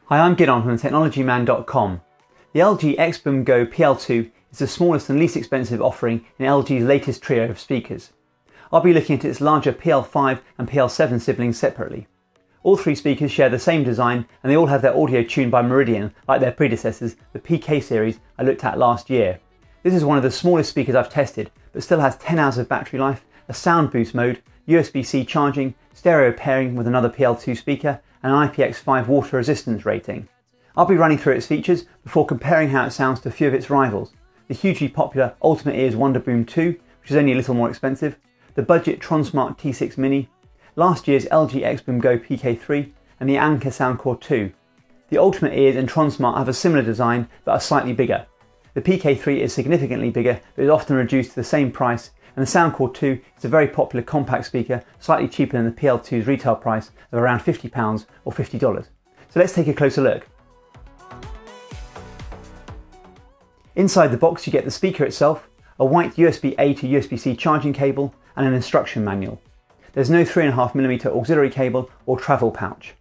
Hi, I'm Gidon from technologyman.com. The LG XBOOM Go PL2 is the smallest and least expensive offering in LG's latest trio of speakers. I'll be looking at its larger PL5 and PL7 siblings separately. All three speakers share the same design and they all have their audio tuned by Meridian, like their predecessors, the PK series I looked at last year. This is one of the smallest speakers I've tested, but still has 10 hours of battery life, a sound boost mode, USB-C charging, stereo pairing with another PL2 speaker, and an IPX5 water resistance rating. I'll be running through its features before comparing how it sounds to a few of its rivals: the hugely popular ultimate Ears Wonderboom 2, which is only a little more expensive, the budget Tronsmart T6 Mini, last year's LG XBOOM Go PK3, and the Anker Soundcore 2. The ultimate Ears and Tronsmart have a similar design but are slightly bigger. The PK3 is significantly bigger but is often reduced to the same price, and the Soundcore 2 is a very popular compact speaker, slightly cheaper than the PL2's retail price of around £50 or $50. So let's take a closer look. Inside the box you get the speaker itself, a white USB-A to USB-C charging cable and an instruction manual. There's no 3.5mm auxiliary cable or travel pouch.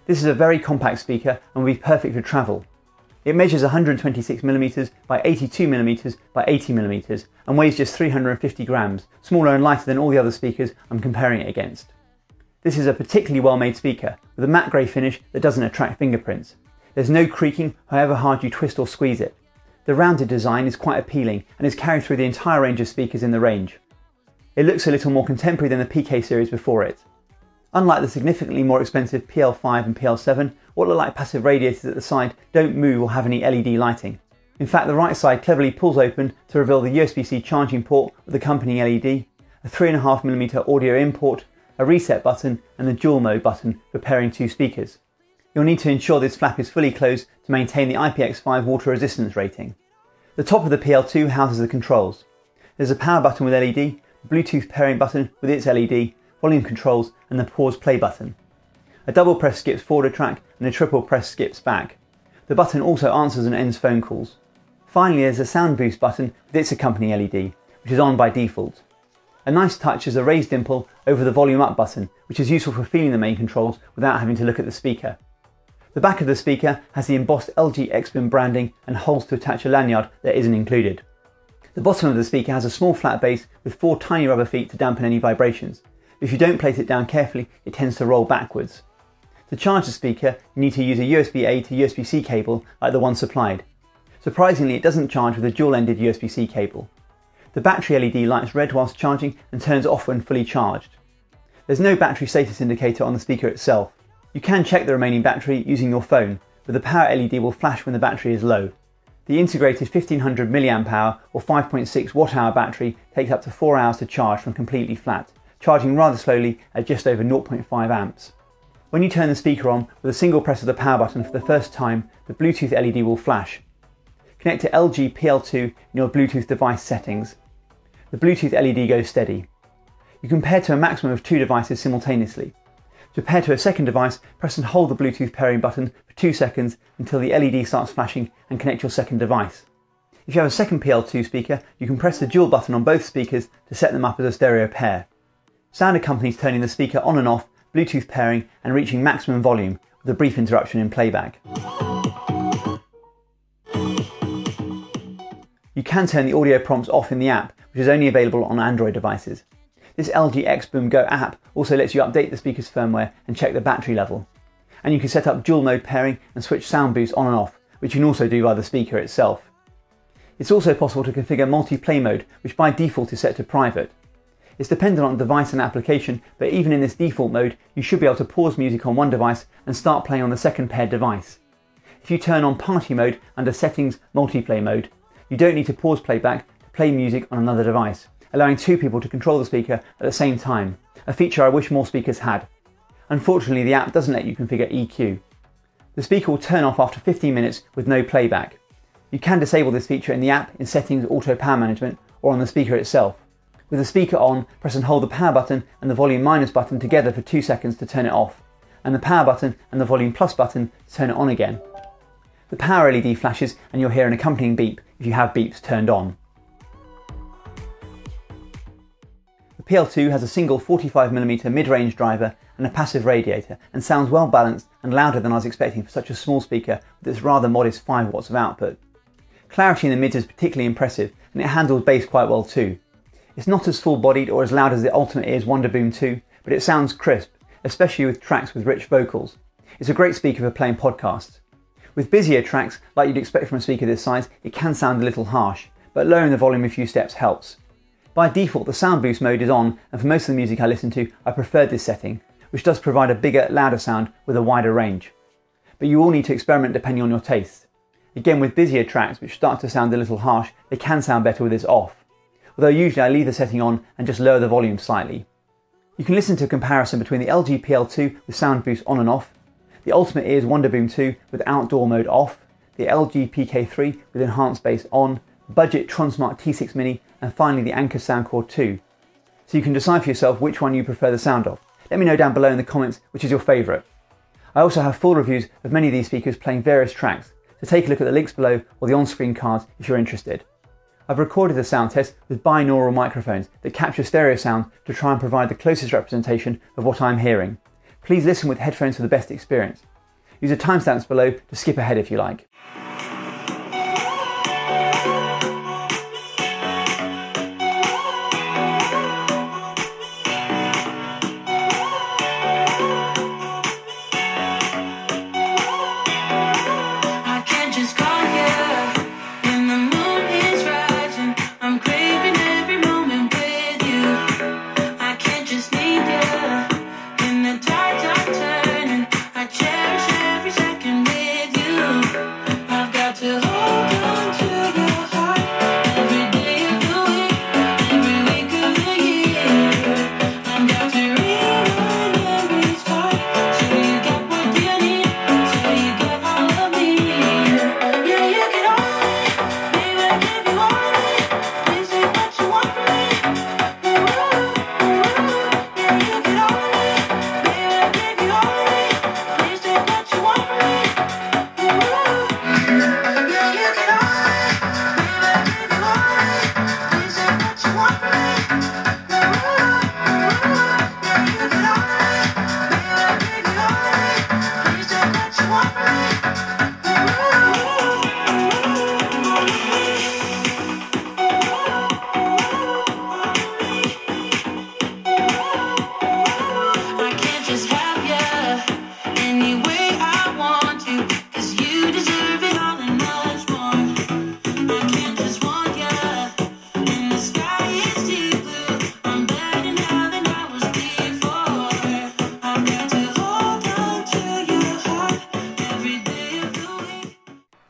This is a very compact speaker and will be perfect for travel. It measures 126mm by 82mm by 80mm and weighs just 350 grams, smaller and lighter than all the other speakers I'm comparing it against. This is a particularly well made speaker with a matte grey finish that doesn't attract fingerprints. There's no creaking however hard you twist or squeeze it. The rounded design is quite appealing and is carried through the entire range of speakers in the range. It looks a little more contemporary than the PK series before it. Unlike the significantly more expensive PL5 and PL7, what look like passive radiators at the side don't move or have any LED lighting. In fact, the right side cleverly pulls open to reveal the USB-C charging port with accompanying LED, a 3.5mm audio in port, a reset button and the dual mode button for pairing two speakers. You'll need to ensure this flap is fully closed to maintain the IPX5 water resistance rating. The top of the PL2 houses the controls. There's a power button with LED, a Bluetooth pairing button with its LED, volume controls and the pause play button. A double press skips forward a track and a triple press skips back. The button also answers and ends phone calls. Finally, there's a sound boost button with its accompanying LED, which is on by default. A nice touch is a raised dimple over the volume up button, which is useful for feeling the main controls without having to look at the speaker. The back of the speaker has the embossed LG XBOOM branding and holes to attach a lanyard that isn't included. The bottom of the speaker has a small flat base with 4 tiny rubber feet to dampen any vibrations. If you don't place it down carefully, it tends to roll backwards. To charge the speaker, you need to use a USB-A to USB-C cable like the one supplied. Surprisingly, it doesn't charge with a dual-ended USB-C cable. The battery LED lights red whilst charging and turns off when fully charged. There's no battery status indicator on the speaker itself. You can check the remaining battery using your phone, but the power LED will flash when the battery is low. The integrated 1500 mAh or 5.6 Wh battery takes up to 4 hours to charge from completely flat, charging rather slowly at just over 0.5 amps. When you turn the speaker on with a single press of the power button for the first time, the Bluetooth LED will flash. Connect to LG PL2 in your Bluetooth device settings. The Bluetooth LED goes steady. You can pair to a maximum of 2 devices simultaneously. To pair to a second device, press and hold the Bluetooth pairing button for 2 seconds until the LED starts flashing and connect your second device. If you have a second PL2 speaker, you can press the dual button on both speakers to set them up as a stereo pair. Sound accompanies turning the speaker on and off, Bluetooth pairing and reaching maximum volume with a brief interruption in playback. You can turn the audio prompts off in the app, which is only available on Android devices. This LG XBOOM Go app also lets you update the speaker's firmware and check the battery level. And you can set up dual mode pairing and switch sound boost on and off, which you can also do by the speaker itself. It's also possible to configure multi-play mode, which by default is set to private. It's dependent on device and application, but even in this default mode, you should be able to pause music on one device and start playing on the second paired device. If you turn on party mode under settings multiplay mode, you don't need to pause playback to play music on another device, allowing 2 people to control the speaker at the same time, a feature I wish more speakers had. Unfortunately, the app doesn't let you configure EQ. The speaker will turn off after 15 minutes with no playback. You can disable this feature in the app in Settings Auto Power Management or on the speaker itself. With the speaker on, press and hold the power button and the volume minus button together for 2 seconds to turn it off, and the power button and the volume plus button to turn it on again. The power LED flashes and you'll hear an accompanying beep if you have beeps turned on. The PL2 has a single 45mm mid-range driver and a passive radiator, and sounds well balanced and louder than I was expecting for such a small speaker with its rather modest 5 watts of output. Clarity in the mids is particularly impressive, and it handles bass quite well too. It's not as full-bodied or as loud as the ultimate Ears Wonderboom 2, but it sounds crisp, especially with tracks with rich vocals. It's a great speaker for playing podcasts. With busier tracks, like you'd expect from a speaker this size, it can sound a little harsh, but lowering the volume a few steps helps. By default, the Sound Boost mode is on, and for most of the music I listen to, I preferred this setting, which does provide a bigger, louder sound with a wider range. But you all need to experiment depending on your taste. Again, with busier tracks, which start to sound a little harsh, they can sound better with this off. Although usually I leave the setting on and just lower the volume slightly. You can listen to a comparison between the LG PL2 with Sound Boost on and off, the Ultimate Ears Wonderboom 2 with outdoor mode off, the LG PK3 with enhanced bass on, budget Tronsmart T6 Mini, and finally the Anker Soundcore 2. So you can decide for yourself which one you prefer the sound of. Let me know down below in the comments which is your favourite. I also have full reviews of many of these speakers playing various tracks, so take a look at the links below or the on-screen cards if you're interested. I've recorded the sound test with binaural microphones that capture stereo sound to try and provide the closest representation of what I'm hearing. Please listen with headphones for the best experience. Use the timestamps below to skip ahead if you like.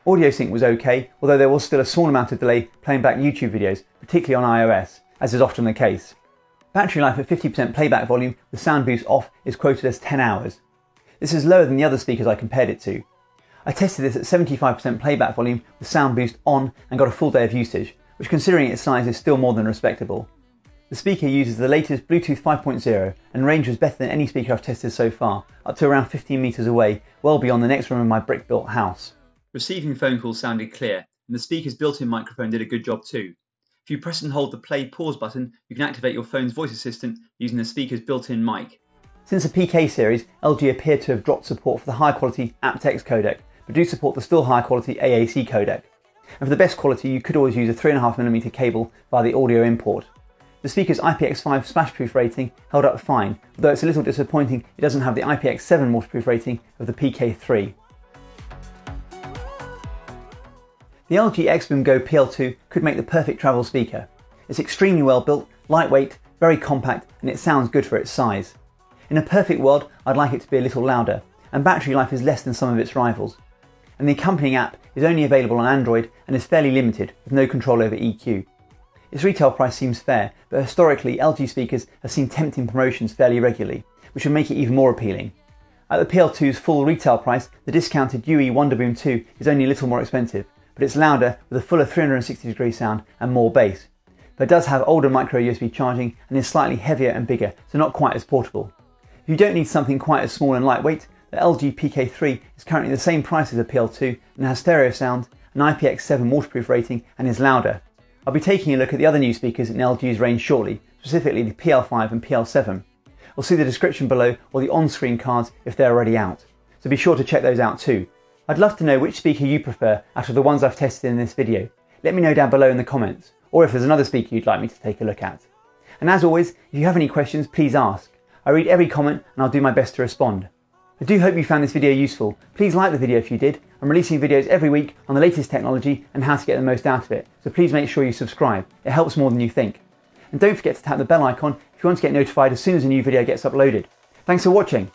Audio sync was okay, although there was still a small amount of delay playing back YouTube videos, particularly on iOS, as is often the case. Battery life at 50% playback volume with Sound Boost off is quoted as 10 hours. This is lower than the other speakers I compared it to. I tested this at 75% playback volume with Sound Boost on and got a full day of usage, which considering its size is still more than respectable. The speaker uses the latest Bluetooth 5.0 and range was better than any speaker I've tested so far, up to around 15 metres away, well beyond the next room in my brick-built house. Receiving phone calls sounded clear, and the speaker's built-in microphone did a good job too. If you press and hold the play/pause button, you can activate your phone's voice assistant using the speaker's built-in mic. Since the PK series, LG appeared to have dropped support for the high-quality aptX codec, but do support the still high-quality AAC codec. And for the best quality, you could always use a 3.5mm cable via the audio import. The speaker's IPX5 splashproof rating held up fine, although it's a little disappointing it doesn't have the IPX7 waterproof rating of the PK3. The LG XBOOM Go PL2 could make the perfect travel speaker. It's extremely well built, lightweight, very compact, and it sounds good for its size. In a perfect world, I'd like it to be a little louder, and battery life is less than some of its rivals. And the accompanying app is only available on Android and is fairly limited, with no control over EQ. Its retail price seems fair, but historically LG speakers have seen tempting promotions fairly regularly, which would make it even more appealing. At the PL2's full retail price, the discounted UE Wonderboom 2 is only a little more expensive, but it's louder with a fuller 360-degree sound and more bass. But it does have older micro USB charging and is slightly heavier and bigger, so not quite as portable. If you don't need something quite as small and lightweight, the LG PK3 is currently the same price as the PL2 and has stereo sound, an IPX7 waterproof rating and is louder. I'll be taking a look at the other new speakers in LG's range shortly, specifically the PL5 and PL7. or see the description below or the on-screen cards if they're already out. So be sure to check those out too. I'd love to know which speaker you prefer out of the ones I've tested in this video. Let me know down below in the comments, or if there's another speaker you'd like me to take a look at. And as always, if you have any questions, please ask. I read every comment and I'll do my best to respond. I do hope you found this video useful. Please like the video if you did. I'm releasing videos every week on the latest technology and how to get the most out of it, so please make sure you subscribe. It helps more than you think. And don't forget to tap the bell icon if you want to get notified as soon as a new video gets uploaded. Thanks for watching.